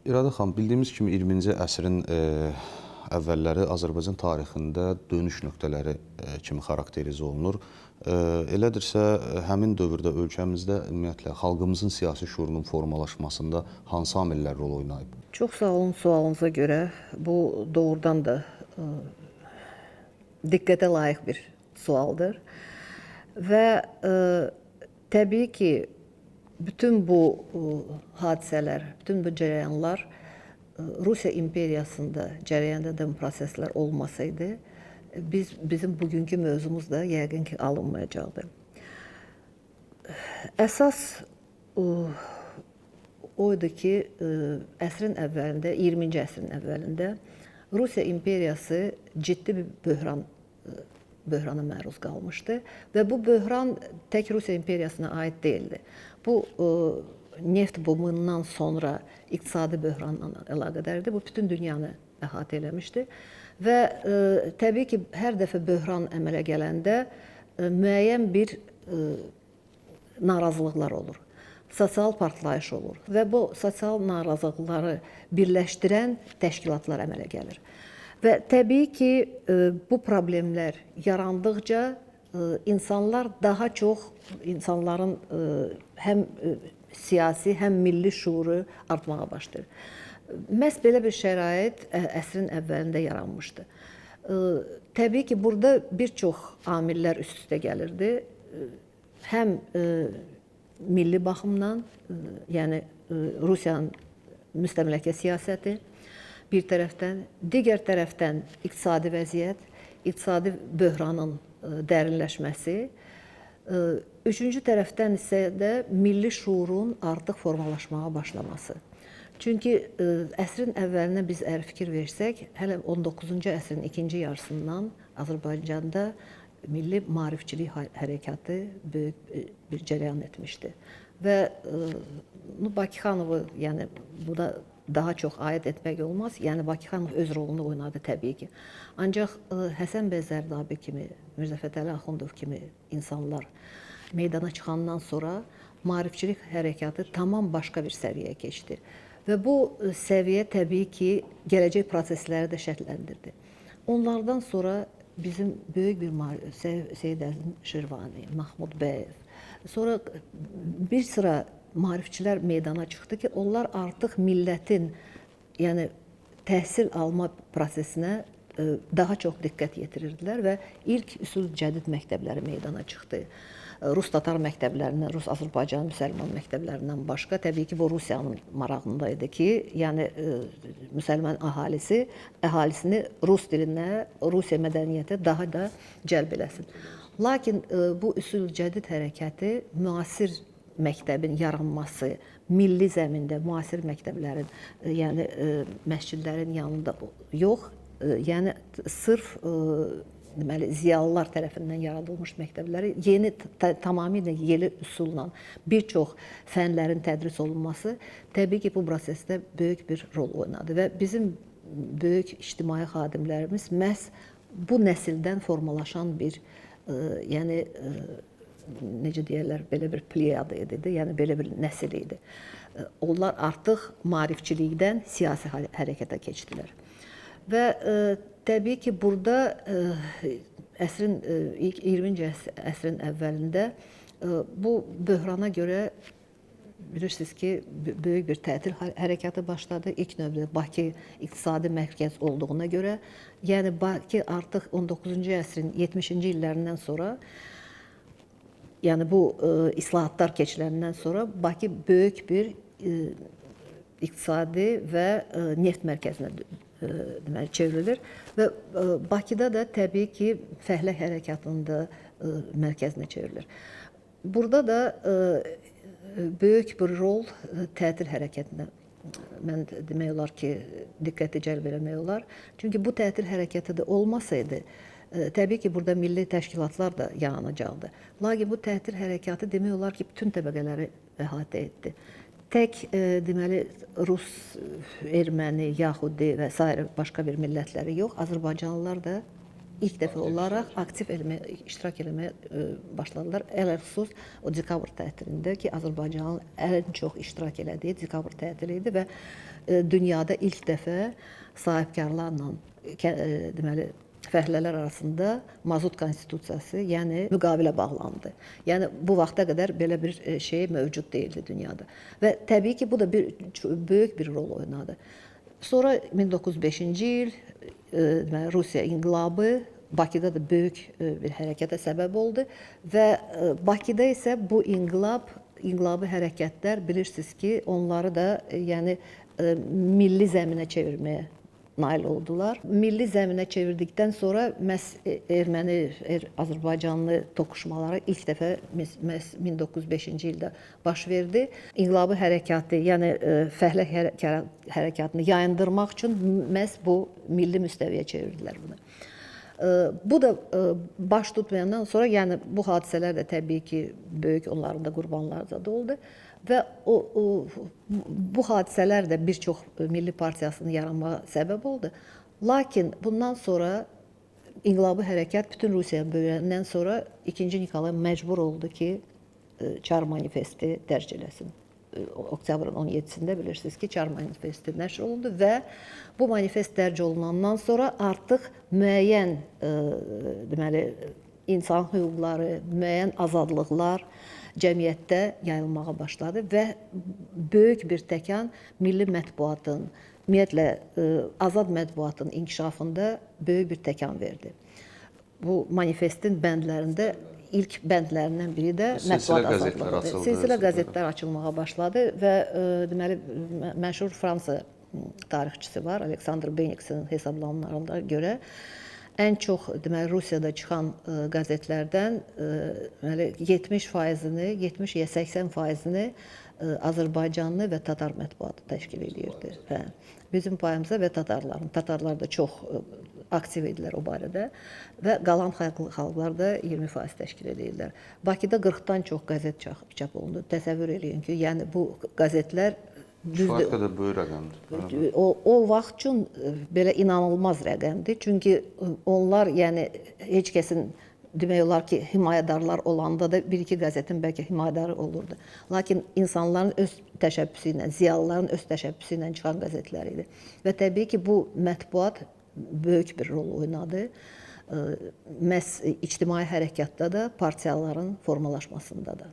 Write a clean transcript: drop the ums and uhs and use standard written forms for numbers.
İradə xanım, bildiyimiz kimi 20-ci əsrin əvvəlləri Azərbaycan tarixində dönüş nöqtələri kimi xarakterizə olunur. Elədirsə, həmin dövrdə ölkəmizdə ümumiyyətlə xalqımızın siyasi şuurunun formalaşmasında hansı amillər rol oynayıb? Çox sağ olun sualınıza görə. Bu doğrudan da diqqətə layiq bir sualdır. Və təbii ki, bütün bu hadisələr, bütün bu cərəyanlar Rusiya imperiyasında cərəyan edən proseslər olmasaydı, bizim bugünkü mövzumuz da yəqin ki, alınmayacaqdı. Əsas oydu ki, əsrin əvvəlində, 20-ci əsrin əvvəlində Rusiya imperiyası ciddi bir böhrana məruz qalmışdı və bu böhran tək Rusiya imperiyasına aid deyildi. Bu neft bumundan sonra iqtisadi böhranla əlaqədardır. Bu bütün dünyanı əhatə eləmişdi və təbii ki, hər dəfə böhran əmələ gələndə müəyyən bir narazılıqlar olur. Sosial partlayış olur və bu sosial narazılıqları birləşdirən təşkilatlar əmələ gəlir. Və təbii ki, bu problemlər yarandıqca insanlar daha çox, insanların həm siyasi, həm milli şuuru artmağa başlayır. Məhz belə bir şərait əsrin əvvəlində yaranmışdı. Təbii ki, burada bir çox amillər üst-üstə gəlirdi. Həm milli baxımdan, yəni Rusiyanın müstəmləkə siyasəti bir tərəfdən, digər tərəfdən iqtisadi vəziyyət, iqtisadi böhranın dərinləşməsi, üçüncü tərəfdən isə də milli şuurun artıq formalaşmağa başlaması. Çünki əsrin əvvəlinə biz əgər fikir versək, hələ 19-cu əsrin ikinci yarısından Azərbaycanda milli maarifçilik hərəkatı böyük bir cərəyan etmişdi. Və Bakıxanovu, yəni bu da daha çox aid etmək olmaz. Yəni Bakıxanov öz rolunu oynadı təbii ki. Ancaq Həsən bəy Zərdabi kimi, Mirzə Fətəli Axundov kimi insanlar meydana çıxandan sonra maarifçilik hərəkatı tamam başqa bir səviyyəyə keçdi. Və bu səviyyə təbii ki, gələcək prosesləri də şərtləndirdi. Onlardan sonra bizim böyük bir Seyid Əzim Şirvani, Mahmud Bəyev, sonra bir sıra maarifçilər meydana çıxdı ki, onlar artıq millətin, yəni təhsil alma prosesinə daha çox diqqət yetirirdilər və ilk üsul cədid məktəbləri meydana çıxdı. Rus-Tatar məktəblərindən, Rus-Azərbaycan müsəlman məktəblərindən başqa, təbii ki, bu Rusiyanın marağında idi ki, yəni müsəlman əhalisini rus dilinə, Rusiya mədəniyyətə daha da cəlb eləsin. Lakin bu üsul cədid hərəkəti müasir məktəbin yaranması, milli zəmində müasir məktəblərin, yəni məscidlərin yanında yox, yəni sırf deməli, ziyalılar tərəfindən yaradılmış məktəbləri yeni, tamamilə yeni üsulla bir çox fənlərin tədris olunması təbii ki, bu prosesdə böyük bir rol oynadı və bizim böyük ictimai xadimlərimiz məhz bu nəsildən formalaşan bir, yəni necə deyərlər, belə bir pleyada idi, yəni belə bir nəsil idi. Onlar artıq maarifçilikdən siyasi hərəkətə keçdilər. Və təbii ki, burada 20-ci əsrin əvvəlində bu böhrana görə bilirsiniz ki, böyük bir tətil hərəkatı başladı. İlk növbədə Bakı iqtisadi mərkəz olduğuna görə, yəni Bakı artıq 19-cu əsrin 70-ci illərindən sonra, yəni bu islahatlar keçiləndən sonra Bakı böyük bir iqtisadi və neft mərkəzinə deməli çevrilir və Bakıda da təbii ki, fəhlə hərəkatının da mərkəzinə çevrilir. Burada da böyük bir rol tətil hərəkətinə, mən demək olar ki, diqqəti cəlb eləmək olar. Çünki bu tətil hərəkəti də olmasaydı, təbii ki, burada milli təşkilatlar da yaranacaqdı. Lakin bu tətil hərəkatı demək olar ki, bütün təbəqələri əhatə etdi. Tək deməli Rus, erməni, yaxudi və s. başqa bir millətləri yox, Azərbaycanlılar da ilk dəfə olaraq aktiv iştirak eləməyə başladılar. Ələlxüsus o dekabr tətilində ki, Azərbaycanın ən çox iştirak elədiyi dekabr tətili idi və dünyada ilk dəfə sahibkarlarla deməli fəhlələr arasında mazut konstitusiyası, yəni müqavilə bağlandı. Yəni bu vaxta qədər belə bir şey mövcud değildi dünyada. Və təbii ki, bu da böyük bir rol oynadı. Sonra 1905-ci il deməli Rusiya inqilabı Bakıda da böyük bir hərəkətə səbəb oldu və Bakıda isə bu inqilabi hərəkətlər bilirsiniz ki, onları da yəni milli zəminə çevirməyə nail oldular. Milli zəminə çevirdikdən sonra məhz Azərbaycanlı toqquşmaları ilk dəfə 1905-ci ildə baş verdi. İnqilabi hərəkatı, yəni fəhlə hərəkatını yayındırmaq üçün məhz bu milli müstəviyə çevirdilər bunu. Bu da baş tutmayandan sonra, yəni bu hadisələr də təbii ki, böyük onların da qurbanları da oldu və bu hadisələr də bir çox milli partiyasının yaranmağa səbəb oldu. Lakin bundan sonra inqilabi hərəkat bütün Rusiyanı böləndən sonra 2-ci Nikolay məcbur oldu ki, Çar manifesti dərc eləsin. Oktyabrın 17-sində bilirsiniz ki, Çar manifesti nəşr olundu və bu manifest dərc olunandan sonra artıq müəyyən deməli insan hüquqları, müəyyən azadlıqlar cəmiyyətdə yayılmağa başladı və böyük bir təkan milli mətbuatın, ümumiyyətlə azad mətbuatın inkişafında böyük bir təkan verdi. Bu manifestin bəndlərində ilk bəndlərindən biri də mətbuat azadlığıdır. Silsilə qəzetlər açılmağa başladı və deməli məşhur Fransa tarixçisi var, Aleksandr Beniksin hesablamalarına görə ən çox deməli Rusiyada çıxan qəzetlərdən deməli 70%-ni, 70 ya 80%-ni Azərbaycanlı və Tatar mətbuatı təşkil edirdi. Bizim payımıza və Tatarlar da çox aktiv idilər o barədə və qalan xalqlar da 20% təşkil edirlər. Bakıda 40-dan çox qəzet çap olundu. Təsəvvür eləyin ki, yəni bu qəzetlər kifayət qədər böyük rəqəmdir. O vaxt üçün belə inanılmaz rəqəmdir. Çünki onlar yəni heç kəsin demək olar ki, himayədarlar olanda da bir-iki qəzetin bəlkə himayədarı olurdu. Lakin insanların öz təşəbbüsü ilə, ziyalıların öz təşəbbüsü ilə çıxan qəzetlər idi. Və təbii ki, bu mətbuat böyük bir rol oynadı. Məhz ictimai hərəkatda da, partiyaların formalaşmasında da.